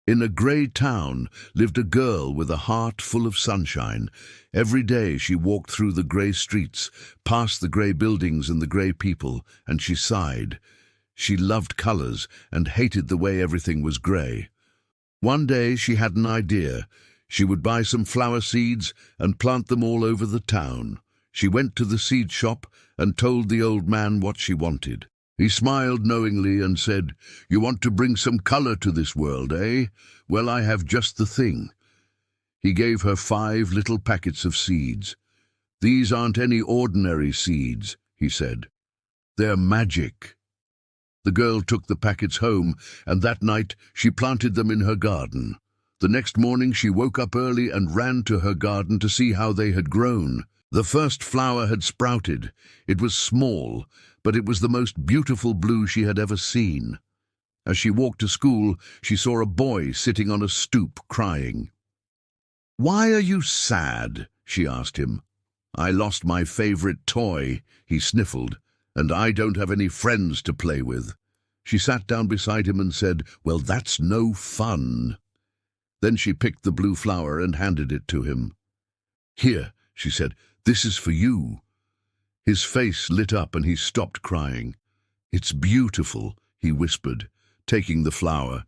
In a grey town lived a girl with a heart full of sunshine. Every day she walked through the grey streets, past the grey buildings and the grey people, and she sighed. She loved colours and hated the way everything was grey. One day she had an idea. She would buy some flower seeds and plant them all over the town. She went to the seed shop and told the old man what she wanted. He smiled knowingly and said, "You want to bring some colour to this world, eh? Well, I have just the thing." He gave her 5 little packets of seeds. "These aren't any ordinary seeds," he said. "They're magic." The girl took the packets home, and that night she planted them in her garden. The next morning she woke up early and ran to her garden to see how they had grown. The first flower had sprouted. It was small, but it was the most beautiful blue she had ever seen. As she walked to school, she saw a boy sitting on a stoop crying. "Why are you sad?" she asked him. "I lost my favourite toy," he sniffled, "and I don't have any friends to play with." She sat down beside him and said, "Well, that's no fun." Then she picked the blue flower and handed it to him. "Here," she said, "this is for you." His face lit up and he stopped crying. "It's beautiful," he whispered, taking the flower.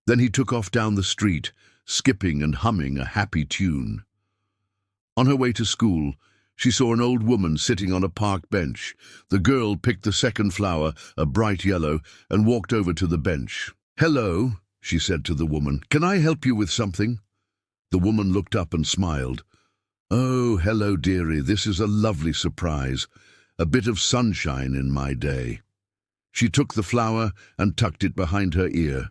Then he took off down the street, skipping and humming a happy tune. On her way to school, she saw an old woman sitting on a park bench. The girl picked the second flower, a bright yellow, and walked over to the bench. "Hello," she said to the woman. "Can I help you with something?" The woman looked up and smiled. "Oh, hello, dearie. This is a lovely surprise. A bit of sunshine in my day." She took the flower and tucked it behind her ear.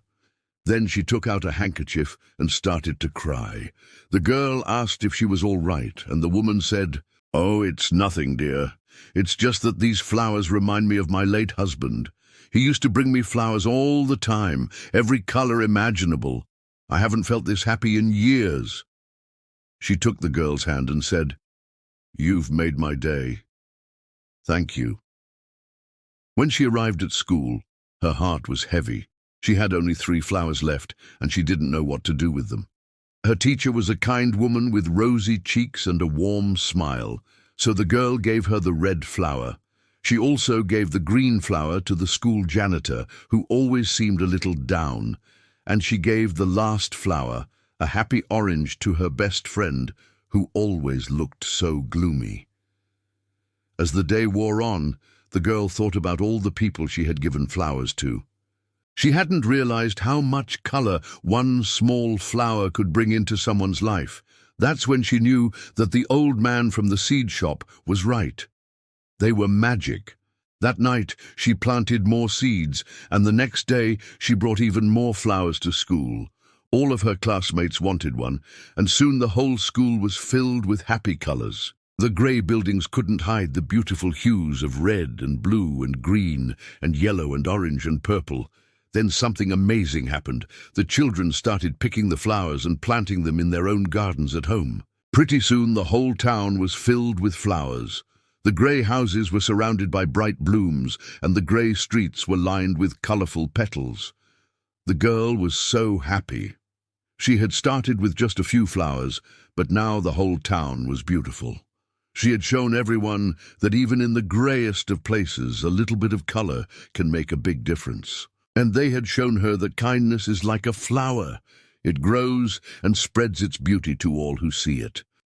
Then she took out a handkerchief and started to cry. The girl asked if she was all right, and the woman said, "Oh, it's nothing, dear. It's just that these flowers remind me of my late husband. He used to bring me flowers all the time, every colour imaginable. I haven't felt this happy in years." She took the girl's hand and said, "You've made my day. Thank you." When she arrived at school, her heart was heavy. She had only 3 flowers left, and she didn't know what to do with them. Her teacher was a kind woman with rosy cheeks and a warm smile, so the girl gave her the red flower. She also gave the green flower to the school janitor, who always seemed a little down, and she gave the last flower, a happy orange, to her best friend, who always looked so gloomy. As the day wore on, the girl thought about all the people she had given flowers to. She hadn't realized how much color one small flower could bring into someone's life. That's when she knew that the old man from the seed shop was right. They were magic. That night she planted more seeds, and the next day she brought even more flowers to school. All of her classmates wanted one, and soon the whole school was filled with happy colors. The grey buildings couldn't hide the beautiful hues of red and blue and green and yellow and orange and purple. Then something amazing happened. The children started picking the flowers and planting them in their own gardens at home. Pretty soon the whole town was filled with flowers. The grey houses were surrounded by bright blooms, and the grey streets were lined with colourful petals. The girl was so happy. She had started with just a few flowers, but now the whole town was beautiful. She had shown everyone that even in the greyest of places, a little bit of colour can make a big difference. And they had shown her that kindness is like a flower. It grows and spreads its beauty to all who see it.